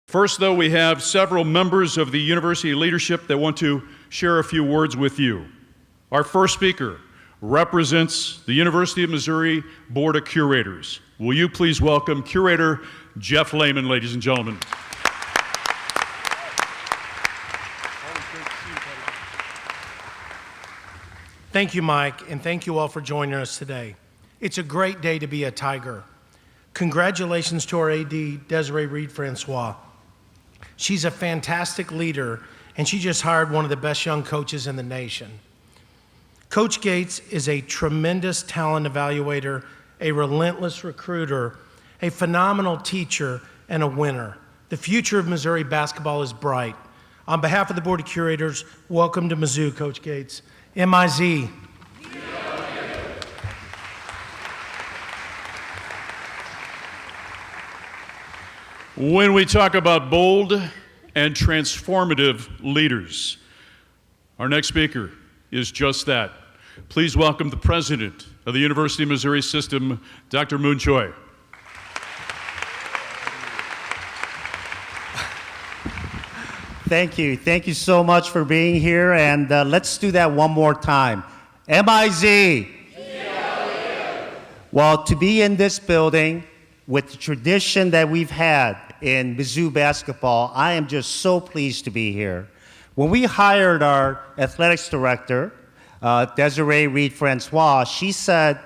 First, though, we have several members of the university leadership that want to share a few words with you. Our first speaker represents the University of Missouri Board of Curators. Will you please welcome Curator Jeff Lehman, ladies and gentlemen. Thank you, Mike, and thank you all for joining us today. It's a great day to be a Tiger. Congratulations to our AD, Desiree Reed-Francois. She's a fantastic leader, and she just hired one of the best young coaches in the nation. Coach Gates is a tremendous talent evaluator, a relentless recruiter, a phenomenal teacher, and a winner. The future of Missouri basketball is bright. On behalf of the Board of Curators, welcome to Mizzou, Coach Gates. M-I-Z. When we talk about bold and transformative leaders, our next speaker is just that. Please welcome the president of the University of Missouri System, Dr. Moon Choi. Thank you. Thank you so much for being here, and let's do that one more time. M-I-Z. Well, to be in this building with the tradition that we've had in Mizzou basketball, I am just so pleased to be here. When we hired our athletics director, Desiree Reed-Francois, she said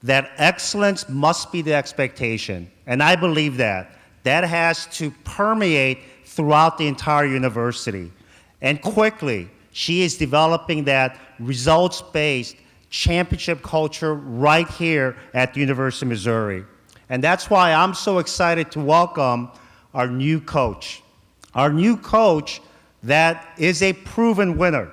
that excellence must be the expectation, and I believe that. That has to permeate throughout the entire university. And quickly, she is developing that results-based championship culture right here at the University of Missouri. And that's why I'm so excited to welcome our new coach. Our new coach that is a proven winner.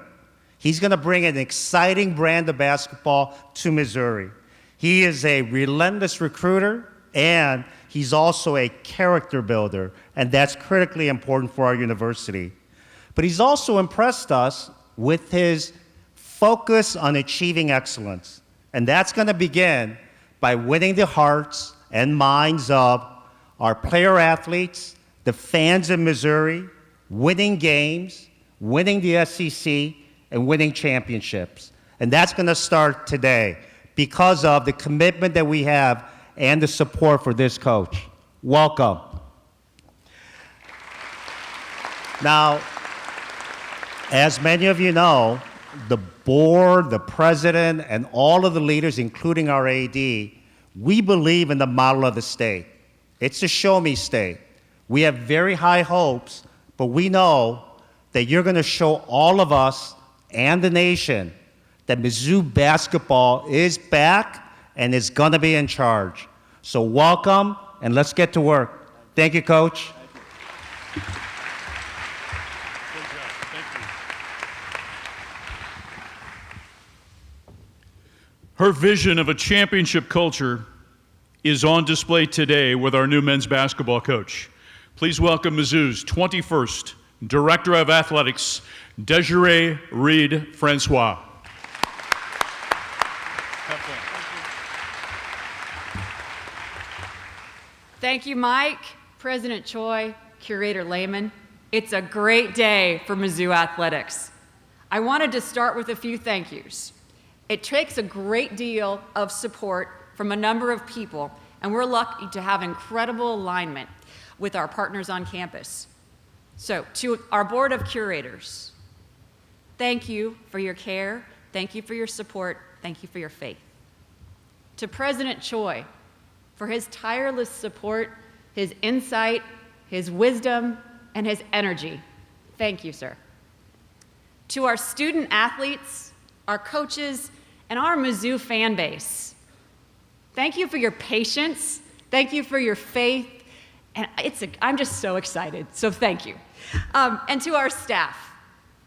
He's gonna bring an exciting brand of basketball to Missouri. He is a relentless recruiter, and he's also a character builder, and that's critically important for our university. But he's also impressed us with his focus on achieving excellence. And that's gonna begin by winning the hearts and minds of our player athletes, the fans in Missouri, winning games, winning the SEC, and winning championships. And that's gonna start today because of the commitment that we have and the support for this coach. Welcome. Now, as many of you know, the board, the president, and all of the leaders, including our AD, we believe in the model of the state. It's a show-me state. We have very high hopes, but we know that you're gonna show all of us and the nation that Mizzou basketball is back and is gonna be in charge. So welcome, and let's get to work. Thank you, Coach. Good job. Thank you. Her vision of a championship culture is on display today with our new men's basketball coach. Please welcome Mizzou's 21st Director of Athletics, Desiree Reed-Francois. Thank you, Mike, President Choi, Curator Lehman. It's a great day for Mizzou athletics. I wanted to start with a few thank yous. It takes a great deal of support from a number of people, and we're lucky to have incredible alignment with our partners on campus. So, to our Board of Curators, thank you for your care, thank you for your support, thank you for your faith. To President Choi, for his tireless support, his insight, his wisdom, and his energy. Thank you, sir. To our student athletes, our coaches, and our Mizzou fan base, thank you for your patience, thank you for your faith, and I'm just so excited, so thank you. And to our staff,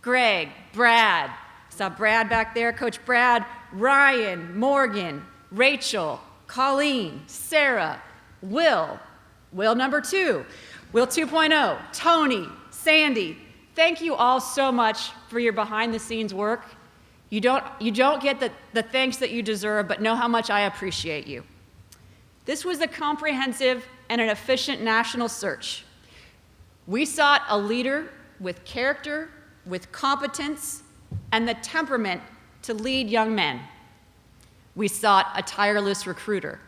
Greg, Brad, saw Brad back there, Coach Brad, Ryan, Morgan, Rachel, Colleen, Sarah, Will number 2, Will 2.0, Tony, Sandy. Thank you all so much for your behind-the-scenes work. You don't get the thanks that you deserve, but know how much I appreciate you. This was a comprehensive and an efficient national search. We sought a leader with character, with competence, and the temperament to lead young men. We sought a tireless recruiter.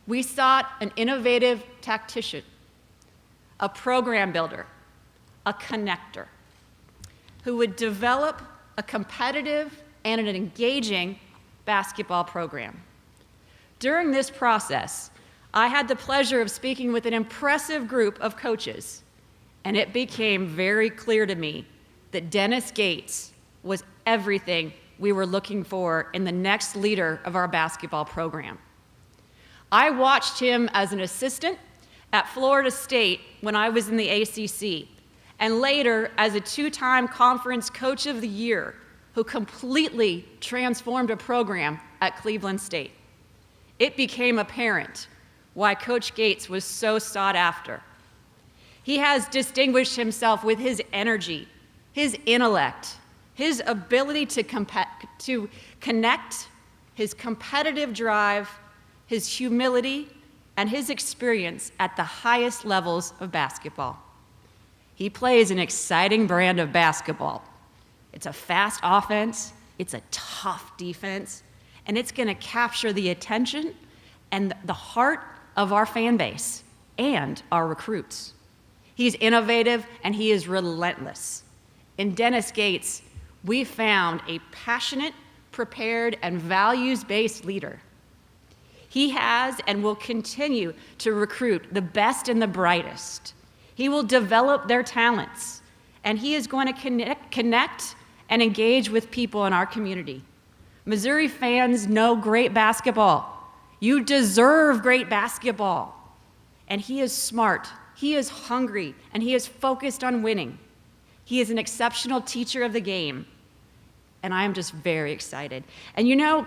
We sought an innovative tactician, a program builder, a connector, who would develop a competitive and an engaging basketball program. During this process, I had the pleasure of speaking with an impressive group of coaches, and it became very clear to me that Dennis Gates was everything we were looking for in the next leader of our basketball program. I watched him as an assistant at Florida State when I was in the ACC, and later as a two-time conference coach of the year who completely transformed a program at Cleveland State. It became apparent why Coach Gates was so sought after. He has distinguished himself with his energy, his intellect, his ability to connect, his competitive drive, his humility, and his experience at the highest levels of basketball. He plays an exciting brand of basketball. It's a fast offense, it's a tough defense, and it's going to capture the attention and the heart of our fan base and our recruits. He's innovative and he is relentless. In Dennis Gates, we found a passionate, prepared, and values-based leader. He has and will continue to recruit the best and the brightest. He will develop their talents, and he is going to connect and engage with people in our community. Missouri fans know great basketball. You deserve great basketball. And he is smart, he is hungry, and he is focused on winning. He is an exceptional teacher of the game, and I am just very excited. And you know,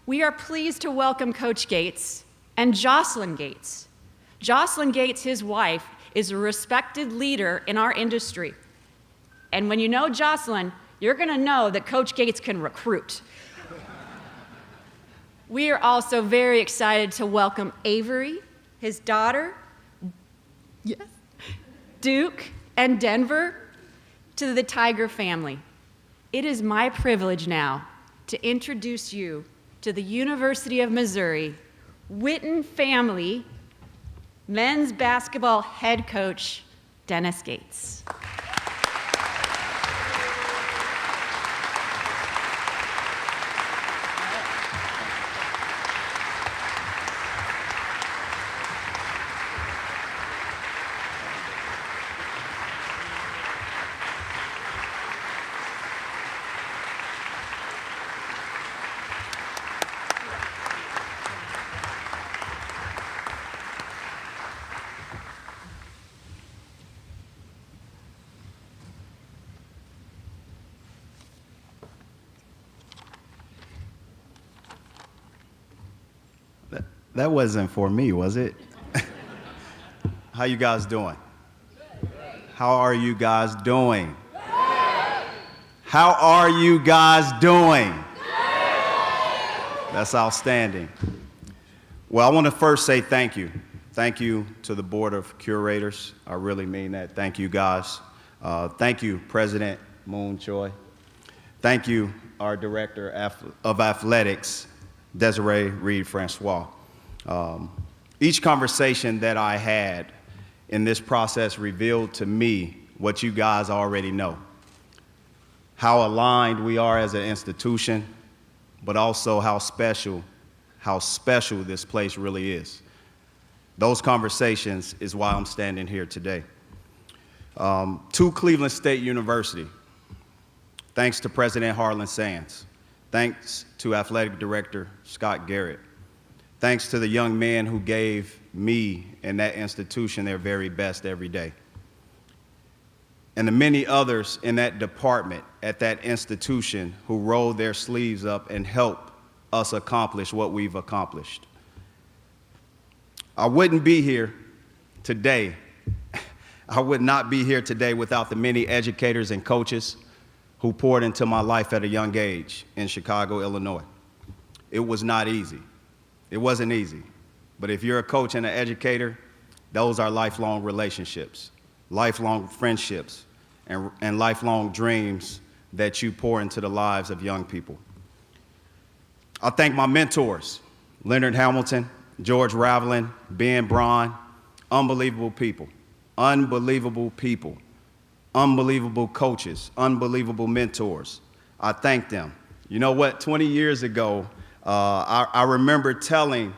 we are pleased to welcome Coach Gates and Jocelyn Gates. Jocelyn Gates, his wife, is a respected leader in our industry. And when you know Jocelyn, you're gonna know that Coach Gates can recruit. We are also very excited to welcome Avery, his daughter, yes, Duke, and Denver to the Tiger family. It is my privilege now to introduce you to the University of Missouri Witten family men's basketball head coach, Dennis Gates. That wasn't for me, was it? How you guys doing? How are you guys doing? How are you guys doing? That's outstanding. Well, I want to first say thank you. Thank you to the Board of Curators. I really mean that. Thank you, guys. Thank you, President Moon Choi. Thank you, our Director of Athletics, Desiree Reed-Francois. Each conversation that I had in this process revealed to me what you guys already know. How aligned we are as an institution, but also how special this place really is. Those conversations is why I'm standing here today. To Cleveland State University, thanks to President Harlan Sands, thanks to Athletic Director Scott Garrett, thanks to the young men who gave me and that institution their very best every day, and the many others in that department at that institution who rolled their sleeves up and helped us accomplish what we've accomplished. I wouldn't be here today. I would not be here today without the many educators and coaches who poured into my life at a young age in Chicago, Illinois. It was not easy. It wasn't easy. But if you're a coach and an educator, those are lifelong relationships. lifelong friendships, and lifelong dreams that you pour into the lives of young people. I thank my mentors, Leonard Hamilton, George Raveling, Ben Braun, unbelievable people, unbelievable coaches, unbelievable mentors. I thank them. You know what, 20 years ago, I remember telling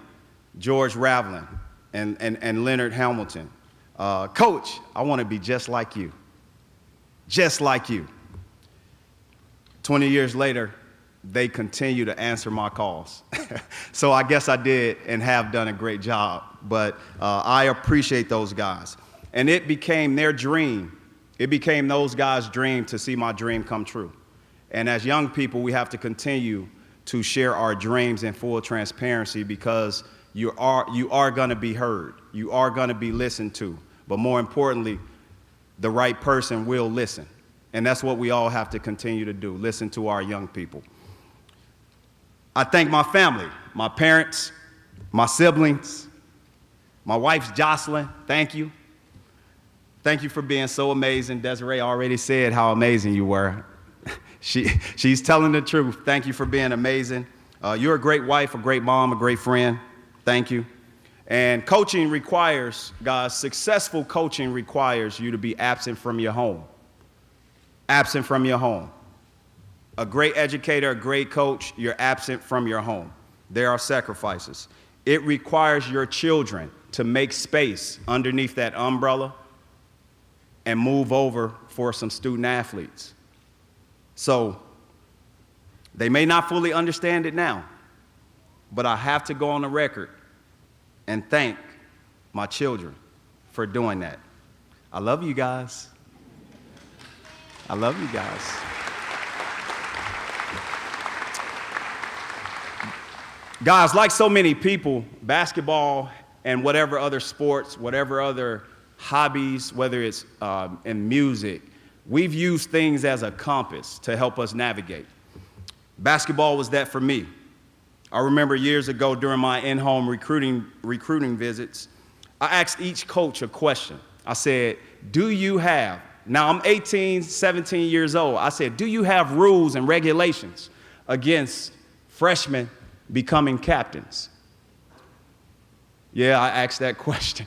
George Raveling and Leonard Hamilton, Coach, I want to be just like you. Just like you. 20 years later, they continue to answer my calls. So I guess I did and have done a great job, but I appreciate those guys. And it became their dream. It became those guys' dream to see my dream come true. And as young people, we have to continue to share our dreams in full transparency, because you are going to be heard. You are going to be listened to. But more importantly, the right person will listen. And that's what we all have to continue to do, listen to our young people. I thank my family, my parents, my siblings, my wife's Jocelyn, thank you. Thank you for being so amazing. Desiree already said how amazing you were. She's telling the truth. Thank you for being amazing. You're a great wife, a great mom, a great friend. Thank you. And coaching requires, guys, successful coaching requires you to be absent from your home. Absent from your home. A great educator, a great coach, you're absent from your home. There are sacrifices. It requires your children to make space underneath that umbrella and move over for some student athletes. So they may not fully understand it now, but I have to go on the record and thank my children for doing that. I love you guys. I love you guys. Guys, like so many people, basketball and whatever other sports, whatever other hobbies, whether it's in music, we've used things as a compass to help us navigate. Basketball was that for me. I remember years ago during my in-home recruiting visits, I asked each coach a question. I said, do you have, now I'm 18, 17 years old, I said, do you have rules and regulations against freshmen becoming captains? Yeah, I asked that question.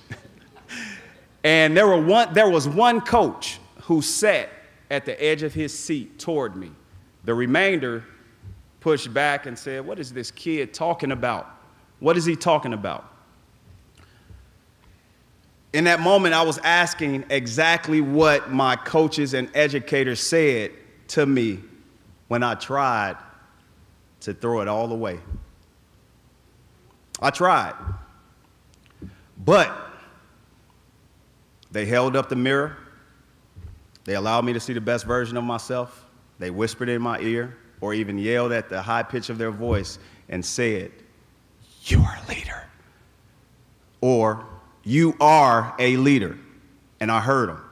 And there was one coach who sat at the edge of his seat toward me. The remainder pushed back and said, what is this kid talking about? What is he talking about? In that moment, I was asking exactly what my coaches and educators said to me when I tried to throw it all away. I tried, but they held up the mirror. They allowed me to see the best version of myself. They whispered in my ear or even yelled at the high pitch of their voice and said, "You are a leader," or "You are a leader." And I heard them.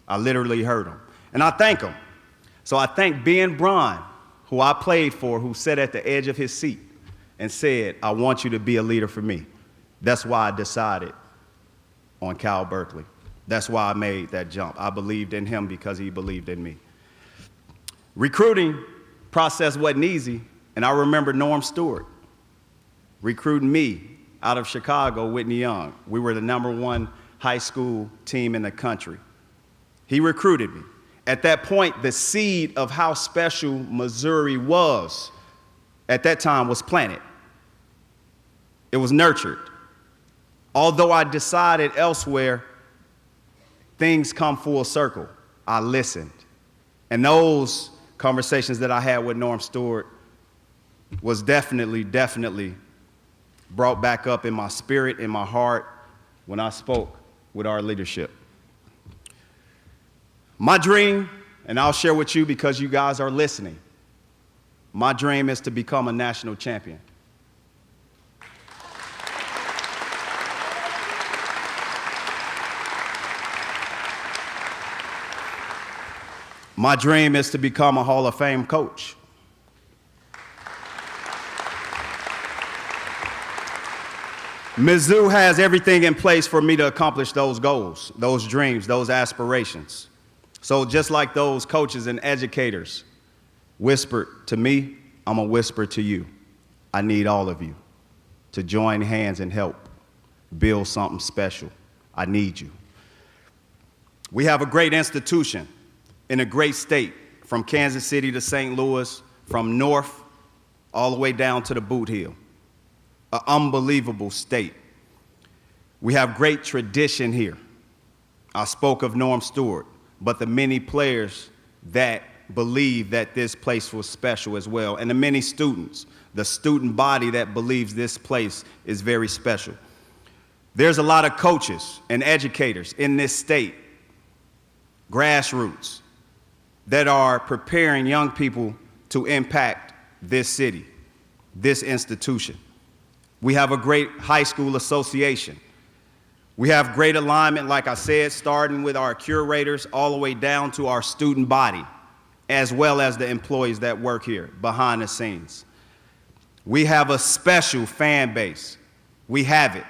I literally heard them. And I thank them. So I thank Ben Braun, who I played for, who sat at the edge of his seat and said, "I want you to be a leader for me." That's why I decided on Cal Berkeley. That's why I made that jump. I believed in him because he believed in me. Recruiting process wasn't easy, and I remember Norm Stewart recruiting me out of Chicago, Whitney Young. We were the #1 high school team in the country. He recruited me. At that point, the seed of how special Missouri was at that time was planted. It was nurtured. Although I decided elsewhere, things come full circle. I listened. And those conversations that I had with Norm Stewart was definitely brought back up in my spirit, in my heart, when I spoke with our leadership. My dream, and I'll share with you because you guys are listening, my dream is to become a national champion. My dream is to become a Hall of Fame coach. Mizzou has everything in place for me to accomplish those goals, those dreams, those aspirations. So just like those coaches and educators whispered to me, I'm gonna whisper to you. I need all of you to join hands and help build something special. I need you. We have a great institution in a great state, from Kansas City to St. Louis, from north all the way down to the Boot Heel. An unbelievable state. We have great tradition here. I spoke of Norm Stewart, but the many players that believe that this place was special as well, and the many students, the student body that believes this place is very special. There's a lot of coaches and educators in this state, grassroots, that are preparing young people to impact this city, this institution. We have a great high school association. We have great alignment, like I said, starting with our curators all the way down to our student body, as well as the employees that work here behind the scenes. We have a special fan base. We have it.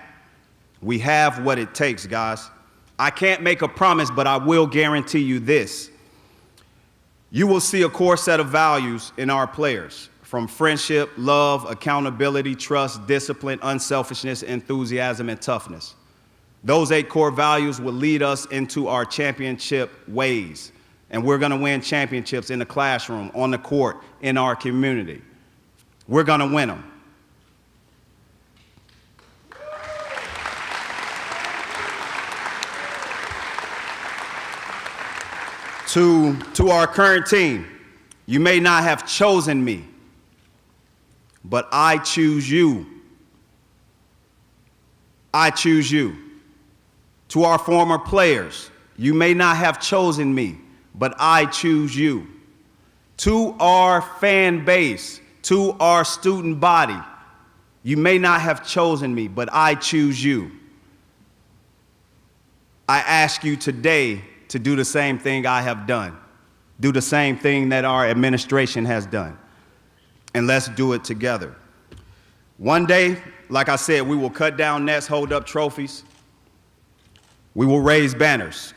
We have what it takes, guys. I can't make a promise, but I will guarantee you this. You will see a core set of values in our players, from friendship, love, accountability, trust, discipline, unselfishness, enthusiasm, and toughness. Those 8 core values will lead us into our championship ways, and we're gonna win championships in the classroom, on the court, in our community. We're gonna win them. To our current team, you may not have chosen me, but I choose you. I choose you. To our former players, you may not have chosen me, but I choose you. To our fan base, to our student body, you may not have chosen me, but I choose you. I ask you today to do the same thing I have done. Do the same thing that our administration has done. And let's do it together. One day, like I said, we will cut down nets, hold up trophies. We will raise banners.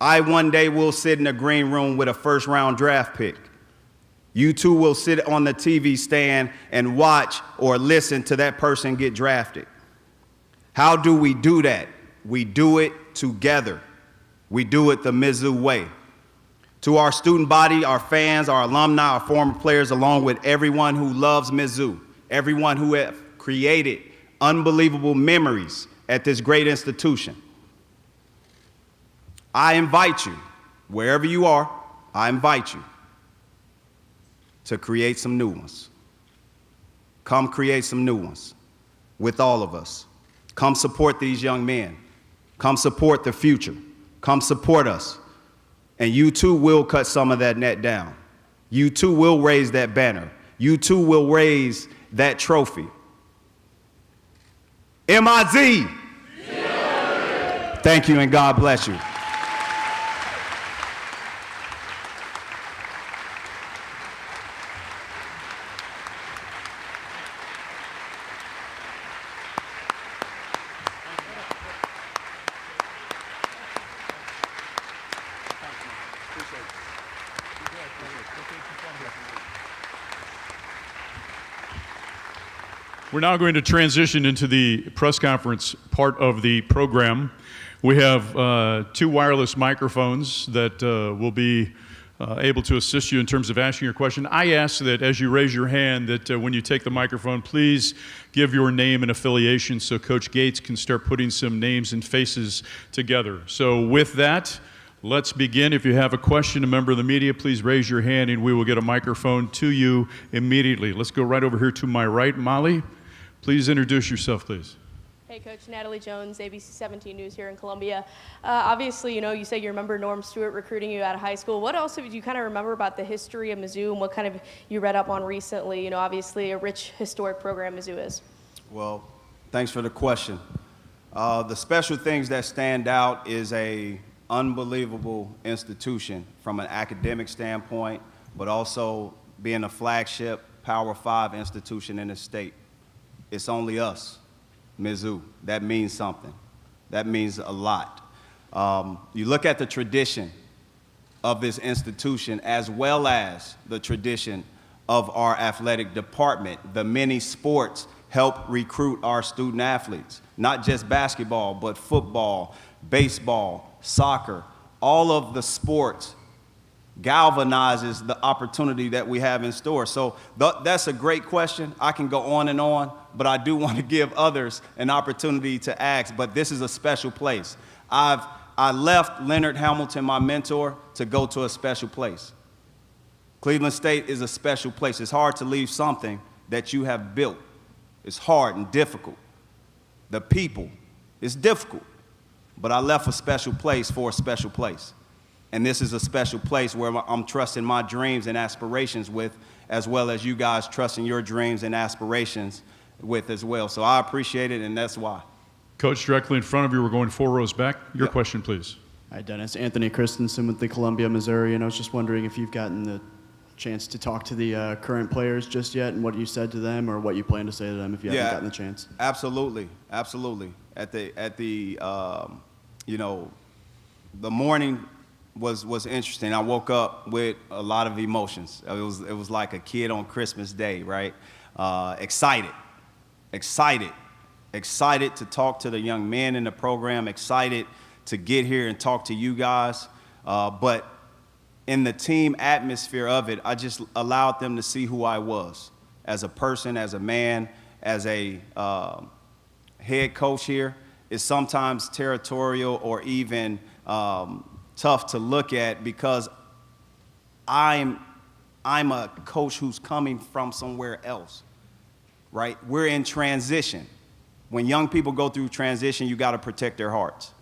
I one day will sit in a green room with a first-round draft pick. You too will sit on the TV stand and watch or listen to that person get drafted. How do we do that? We do it together. We do it the Mizzou way. To our student body, our fans, our alumni, our former players, along with everyone who loves Mizzou, everyone who have created unbelievable memories at this great institution, I invite you, wherever you are, I invite you to create some new ones. Come create some new ones with all of us. Come support these young men. Come support the future. Come support us. And you too will cut some of that net down. You too will raise that banner. You too will raise that trophy. MIZ! Yeah. Thank you and God bless you. We're now going to transition into the press conference part of the program. We have 2 wireless microphones that will be able to assist you in terms of asking your question. I ask that as you raise your hand that when you take the microphone, please give your name and affiliation so Coach Gates can start putting some names and faces together. So with that, let's begin. If you have a question, a member of the media, please raise your hand and we will get a microphone to you immediately. Let's go right over here to my right. Molly, please introduce yourself, please. Hey, Coach. Natalie Jones, ABC 17 News here in Columbia. Obviously, you say you remember Norm Stewart recruiting you out of high school. What else do you kind of remember about the history of Mizzou and what kind of you read up on recently? Obviously a rich historic program Mizzou is. Well, thanks for the question. The special things that stand out is a unbelievable institution from an academic standpoint, but also being a flagship Power 5 institution in the state. It's only us. Mizzou. That means something. That means a lot. You look at the tradition of this institution as well as the tradition of our athletic department. The many sports help recruit our student athletes, not just basketball, but football, baseball, soccer. All of the sports galvanizes the opportunity that we have in store. So that's a great question. I can go on and on, but I do want to give others an opportunity to ask, but this is a special place. I left Leonard Hamilton, my mentor, to go to a special place. Cleveland State is a special place. It's hard to leave something that you have built. It's hard and difficult. The people, it's difficult. But I left a special place for a special place. And this is a special place where I'm trusting my dreams and aspirations with, as well as you guys trusting your dreams and aspirations with as well. So I appreciate it, and that's why. Coach, directly in front of you, we're going 4 rows back. Your Yep. question, please. Hi, Dennis. Anthony Christensen with the Columbia, Missouri, and I was just wondering if you've gotten the chance to talk to the current players just yet, and what you said to them, or what you plan to say to them if you haven't gotten the chance. Absolutely, absolutely. You know, the morning was interesting. I woke up with a lot of emotions. It was like a kid on Christmas Day, right? Excited to talk to the young men in the program, excited to get here and talk to you guys. But in the team atmosphere of it, I just allowed them to see who I was as a person, as a man, as a head coach here. It's sometimes territorial or even tough to look at because I'm a coach who's coming from somewhere else, right? We're in transition. When young people go through transition, you got to protect their hearts,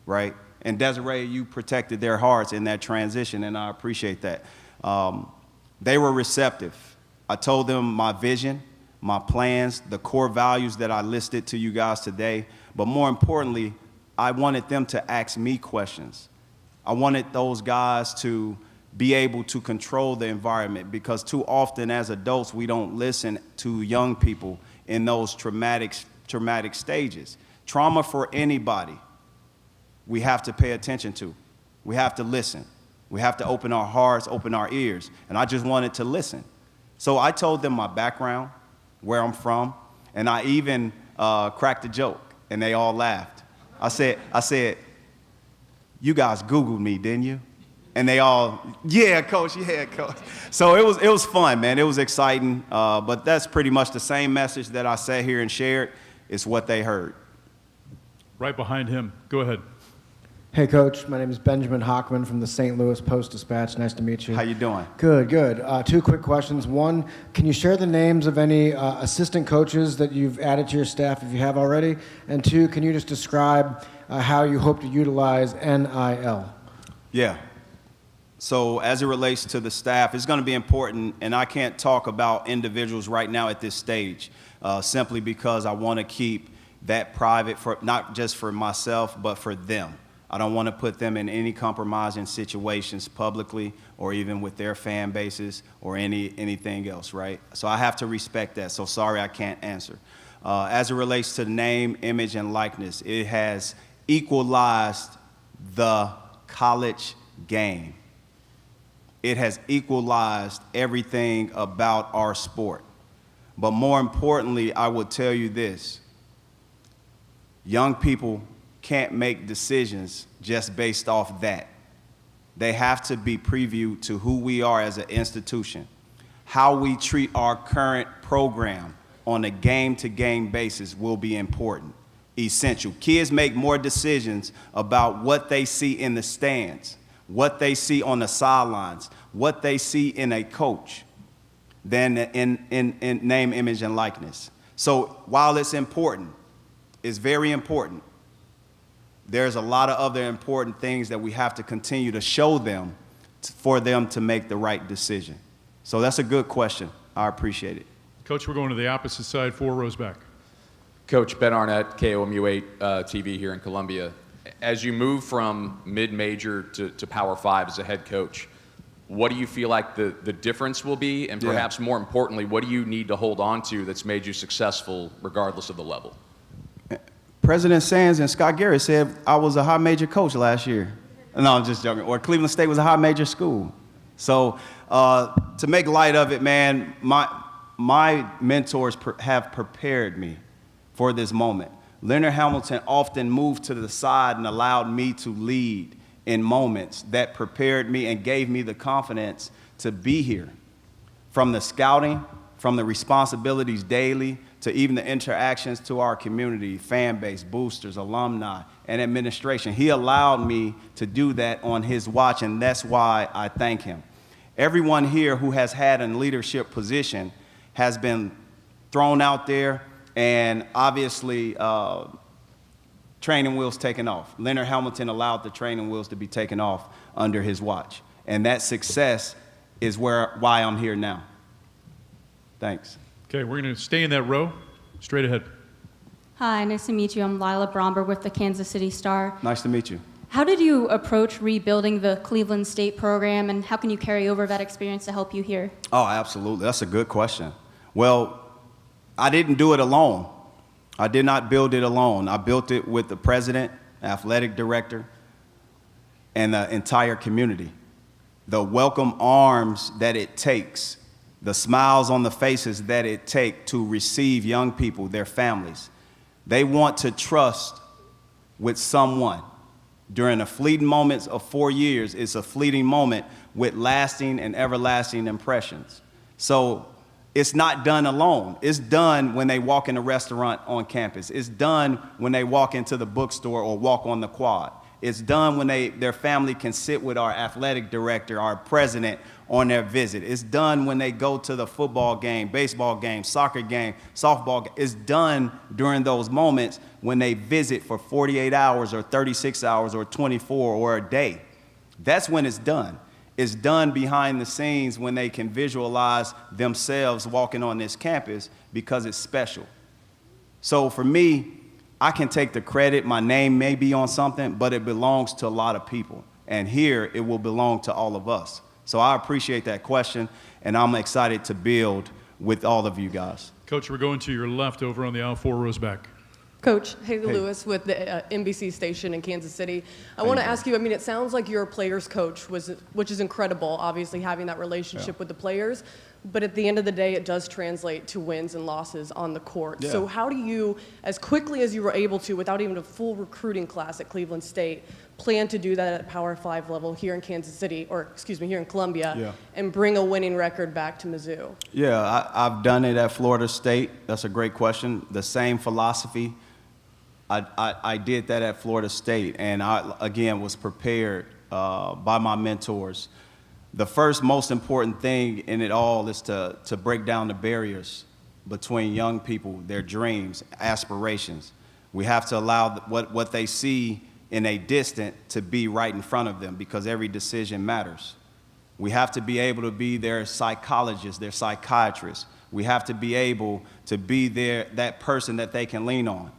right? And Desiree, you protected their hearts in that transition, and I appreciate that. They were receptive. I told them my vision, my plans, the core values that I listed to you guys today, but more importantly, I wanted them to ask me questions. I wanted those guys to be able to control the environment because too often as adults, we don't listen to young people in those traumatic stages. Trauma for anybody, we have to pay attention to. We have to listen. We have to open our hearts, open our ears. And I just wanted to listen. So I told them my background, where I'm from, and I even cracked a joke, and they all laughed. I said, you guys Googled me, didn't you? And they all, yeah, coach. So it was fun, man. It was exciting. But that's pretty much the same message that I sat here and shared. It's what they heard. Right behind him. Go ahead. Hey, Coach. My name is Benjamin Hockman from the St. Louis Post-Dispatch. Nice to meet you. How you doing? Good, good. 2 quick questions. One, can you share the names of any assistant coaches that you've added to your staff if you have already? And 2, can you just describe how you hope to utilize NIL? Yeah. So as it relates to the staff, it's going to be important, and I can't talk about individuals right now at this stage, simply because I want to keep that private, for not just for myself, but for them. I don't want to put them in any compromising situations publicly or even with their fan bases or anything else, right? So I have to respect that. So sorry I can't answer. As it relates to name, image, and likeness, it has equalized the college game. It has equalized everything about our sport. But more importantly, I will tell you this. Young people can't make decisions just based off that. They have to be previewed to who we are as an institution, how we treat our current program on a game-to-game basis will be important, essential. Kids make more decisions about what they see in the stands, what they see on the sidelines, what they see in a coach than in name, image, and likeness. So while it's important, it's very important, there's a lot of other important things that we have to continue to show them for them to make the right decision. So that's a good question. I appreciate it. Coach, we're going to the opposite side, 4 rows back. Coach Ben Arnett, KOMU8 TV here in Columbia. As you move from mid-major to Power 5 as a head coach, what do you feel like the difference will be? And perhaps more importantly, what do you need to hold on to that's made you successful regardless of the level? President Sands and Scott Garrett said I was a high major coach last year. No, I'm just joking. Or Cleveland State was a high major school. So to make light of it, man, my mentors have prepared me for this moment. Leonard Hamilton often moved to the side and allowed me to lead in moments that prepared me and gave me the confidence to be here. From the scouting, from the responsibilities daily, to even the interactions to our community, fan base, boosters, alumni, and administration. He allowed me to do that on his watch, and that's why I thank him. Everyone here who has had a leadership position has been thrown out there, and obviously training wheels taken off. Leonard Hamilton allowed the training wheels to be taken off under his watch, and that success is why I'm here now. Thanks. Okay, we're going to stay in that row. Straight ahead. Hi, nice to meet you. I'm Lila Bromber with the Kansas City Star. Nice to meet you. How did you approach rebuilding the Cleveland State program, and how can you carry over that experience to help you here? Oh, absolutely. That's a good question. Well, I didn't do it alone. I did not build it alone. I built it with the president, athletic director, and the entire community. The welcome arms that it takes, the smiles on the faces that it takes to receive young people, their families. They want to trust with someone. During the fleeting moments of 4 years, it's a fleeting moment with lasting and everlasting impressions. So it's not done alone. It's done when they walk in a restaurant on campus. It's done when they walk into the bookstore or walk on the quad. It's done when their family can sit with our athletic director, our president, on their visit. It's done when they go to the football game, baseball game, soccer game, softball game. It's done during those moments when they visit for 48 hours or 36 hours or 24 or a day. That's when it's done. It's done behind the scenes when they can visualize themselves walking on this campus because it's special. So for me, I can take the credit. My name may be on something, but it belongs to a lot of people. And here, it will belong to all of us. So I appreciate that question, and I'm excited to build with all of you guys. Coach, we're going to your left over on the aisle, 4 rows back. Coach, Haley Lewis with the NBC station in Kansas City. I want to ask you, I mean, it sounds like you're a player's coach, which is incredible, obviously, having that relationship with the players. But at the end of the day, it does translate to wins and losses on the court. Yeah. So how do you, as quickly as you were able to, without even a full recruiting class at Cleveland State, plan to do that at Power 5 level here in Kansas City, or excuse me, here in Columbia, and bring a winning record back to Mizzou? Yeah, I've done it at Florida State. That's a great question. The same philosophy. I did that at Florida State, and I, again, was prepared by my mentors. The first most important thing in it all is to break down the barriers between young people, their dreams, aspirations. We have to allow what they see in a distant to be right in front of them, because every decision matters. We have to be able to be their psychologists, their psychiatrists. We have to be able to be that person that they can lean on.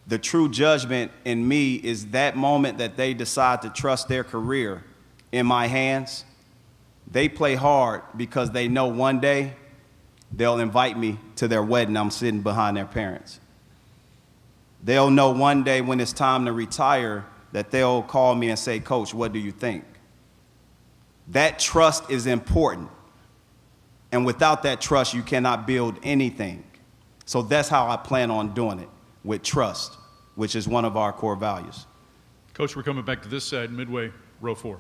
The true judgment in me is that moment that they decide to trust their career in my hands. They play hard because they know one day they'll invite me to their wedding. I'm sitting behind their parents. They'll know one day when it's time to retire that they'll call me and say, "Coach, what do you think?" That trust is important. And without that trust, you cannot build anything. So that's how I plan on doing it, with trust, which is one of our core values. Coach, we're coming back to this side, midway, row 4.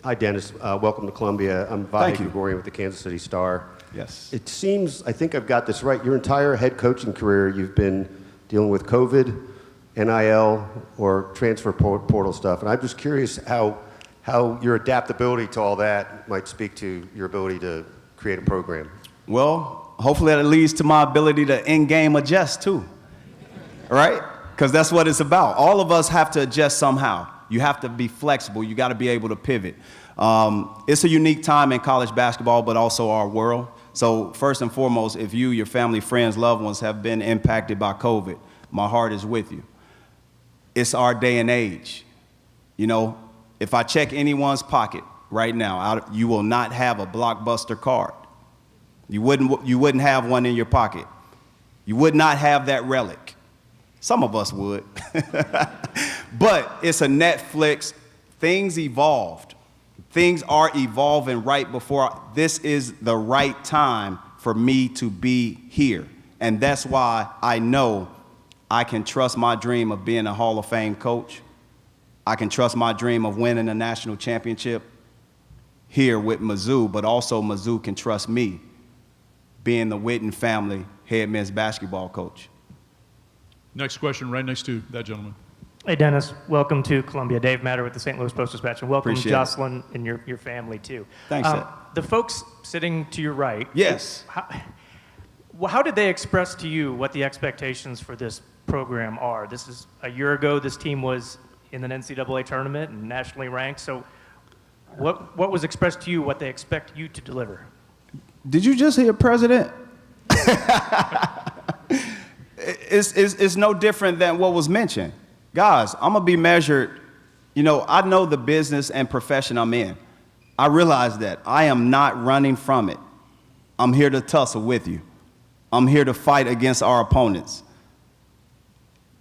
Hi, Dennis. Welcome to Columbia. I'm Vahe Gregorian with the Kansas City Star. Yes. It seems, I think I've got this right, your entire head coaching career, you've been dealing with COVID, NIL, or transfer portal stuff. And I'm just curious how your adaptability to all that might speak to your ability to create a program. Well, hopefully that leads to my ability to in-game adjust too, right? Because that's what it's about. All of us have to adjust somehow. You have to be flexible. You got to be able to pivot. It's a unique time in college basketball, but also our world. So first and foremost, if you, your family, friends, loved ones have been impacted by COVID, my heart is with you. It's our day and age. You know, if I check anyone's pocket right now, you will not have a Blockbuster card. You wouldn't have one in your pocket. You would not have that relic. Some of us would. But it's a Netflix. Things evolved. Things are evolving right before. This is the right time for me to be here. And that's why I know I can trust my dream of being a Hall of Fame coach. I can trust my dream of winning a national championship here with Mizzou, but also Mizzou can trust me being the Witten family head men's basketball coach. Next question, right next to that gentleman. Hey, Dennis. Welcome to Columbia. Dave Matter with the St. Louis Post-Dispatch. And welcome, Appreciate Jocelyn, and your family, too. Thanks, Ed. The folks sitting to your right. Yes. How did they express to you what the expectations for this program are? This is a year ago, this team was in an NCAA tournament and nationally ranked. So what was expressed to you, what they expect you to deliver? Did you just hear President? It's no different than what was mentioned. Guys, I'm going to be measured. You know, I know the business and profession I'm in. I realize that. I am not running from it. I'm here to tussle with you. I'm here to fight against our opponents.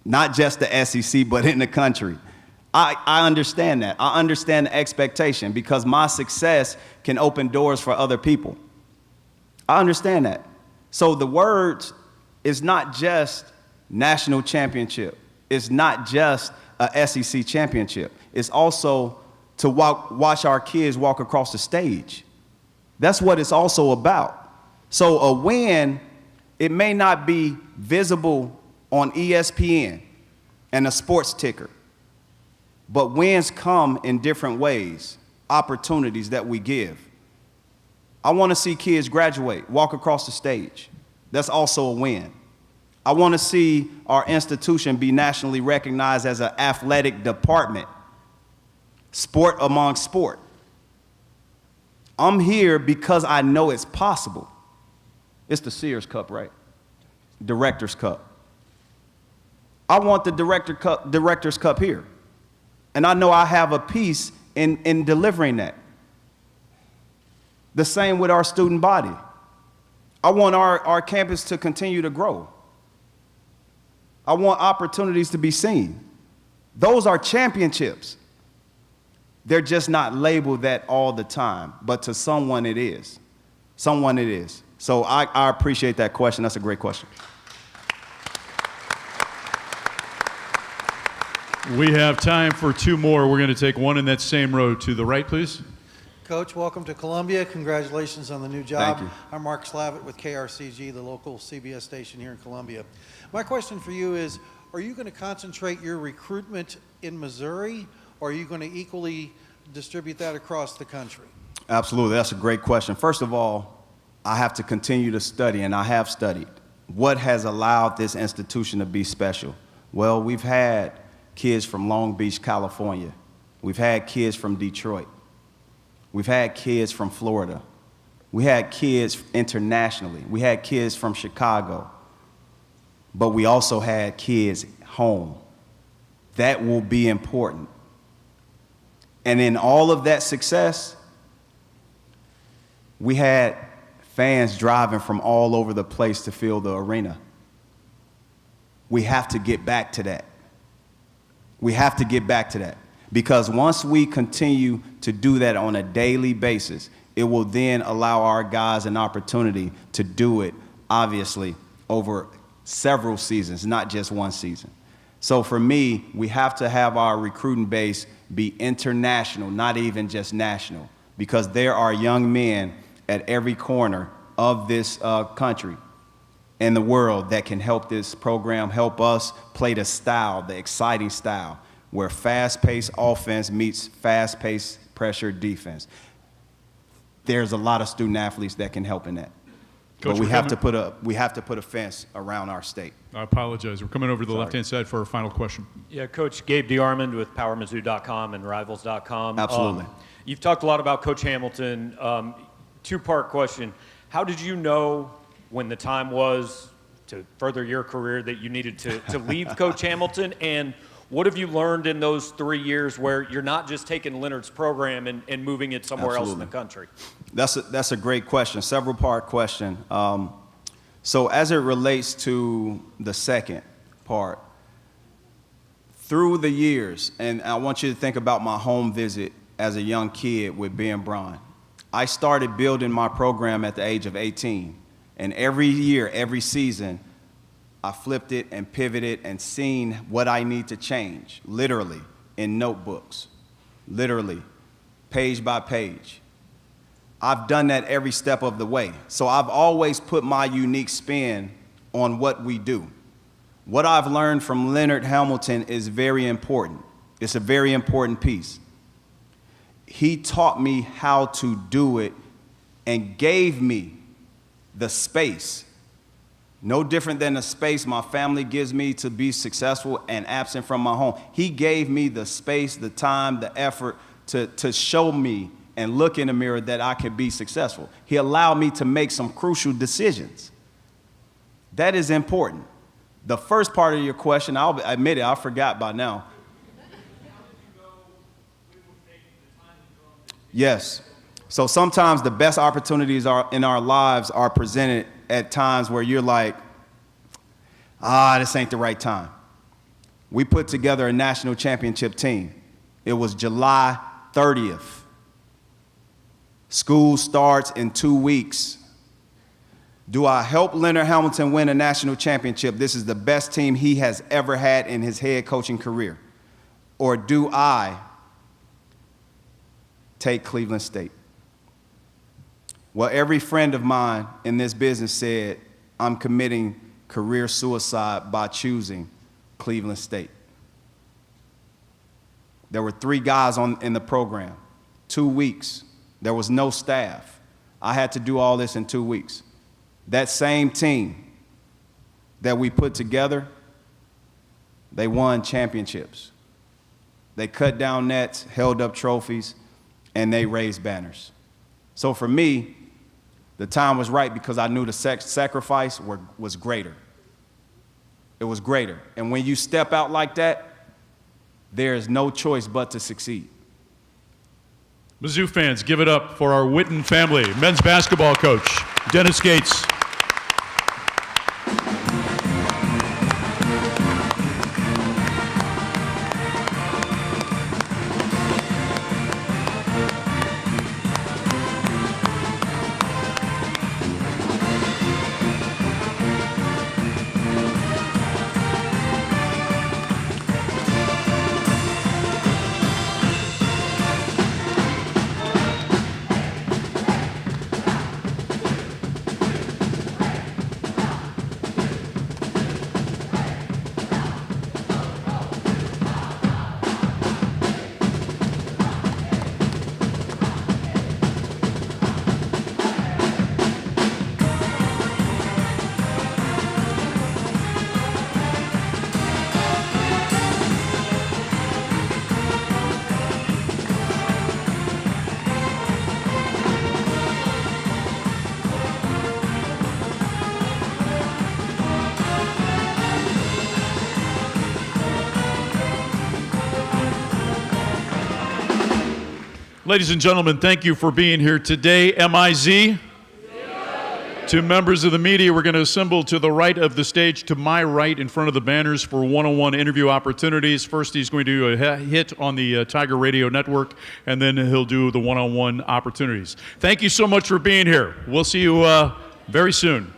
Not just the SEC, but in the country. I understand that. I understand the expectation because my success can open doors for other people. I understand that. So the words is not just national championship. It's not just a SEC championship. It's also to watch our kids walk across the stage. That's what it's also about. So a win, it may not be visible on ESPN and a sports ticker, but wins come in different ways, opportunities that we give. I want to see kids graduate, walk across the stage. That's also a win. I want to see our institution be nationally recognized as an athletic department, sport among sport. I'm here because I know it's possible. It's the Sears Cup, right? Director's Cup. I want the Director's Cup here. And I know I have a piece in delivering that. The same with our student body. I want our campus to continue to grow. I want opportunities to be seen. Those are championships. They're just not labeled that all the time, but to someone it is. Someone it is. So I appreciate that question. That's a great question. We have time for two more. We're going to take one in that same row. To the right, please. Coach, welcome to Columbia. Congratulations on the new job. Thank you. I'm Mark Slavitt with KRCG, the local CBS station here in Columbia. My question for you is, are you going to concentrate your recruitment in Missouri, or are you going to equally distribute that across the country? Absolutely. That's a great question. First of all, I have to continue to study, and I have studied. What has allowed this institution to be special? Well, we've had kids from Long Beach, California. We've had kids from Detroit. We've had kids from Florida. We had kids internationally. We had kids from Chicago. But we also had kids home. That will be important. And in all of that success, we had fans driving from all over the place to fill the arena. We have to get back to that. We have to get back to that. Because once we continue to do that on a daily basis, it will then allow our guys an opportunity to do it, obviously, over several seasons, not just one season. So for me, we have to have our recruiting base be international, not even just national, because there are young men at every corner of this country and the world that can help this program, help us play the style, the exciting style, where fast-paced offense meets fast-paced pressure defense. There's a lot of student athletes that can help in that. Coach, but we have to put a fence around our state. I apologize. We're coming over to the left-hand side for our final question. Yeah, Coach Gabe DeArmond with PowerMizzou.com and Rivals.com. Absolutely. You've talked a lot about Coach Hamilton. Two-part question. How did you know when the time was to further your career that you needed to leave Coach Hamilton? And what have you learned in those 3 years where you're not just taking Leonard's program and moving it somewhere else in the country? That's a great question, several-part question. So as it relates to the second part, through the years, and I want you to think about my home visit as a young kid with Ben Braun. I started building my program at the age of 18, and every year, every season, I flipped it and pivoted and seen what I need to change, literally, in notebooks, literally, page by page. I've done that every step of the way. So I've always put my unique spin on what we do. What I've learned from Leonard Hamilton is very important. It's a very important piece. He taught me how to do it and gave me the space, no different than the space my family gives me to be successful and absent from my home. He gave me the space, the time, the effort to show me and look in the mirror that I could be successful. He allowed me to make some crucial decisions. That is important. The first part of your question, I'll admit it, I forgot by now. Yes. So sometimes the best opportunities in our lives are presented at times where you're like, this ain't the right time. We put together a national championship team. It was July 30th. School starts in 2 weeks. Do I help Leonard Hamilton win a national championship? This is the best team he has ever had in his head coaching career. Or do I take Cleveland State? Well, every friend of mine in this business said, I'm committing career suicide by choosing Cleveland State. There were 3 guys in the program, 2 weeks. There was no staff. I had to do all this in 2 weeks. That same team that we put together, they won championships. They cut down nets, held up trophies, and they raised banners. So for me, the time was right because I knew the sacrifice was greater. It was greater. And when you step out like that, there is no choice but to succeed. Mizzou fans, give it up for our Witten family, men's basketball coach, Dennis Gates. Ladies and gentlemen, thank you for being here today. MIZ. To members of the media, we're going to assemble to the right of the stage, to my right, in front of the banners for one-on-one interview opportunities. First, he's going to do a hit on the Tiger Radio Network, and then he'll do the one-on-one opportunities. Thank you so much for being here. We'll see you very soon.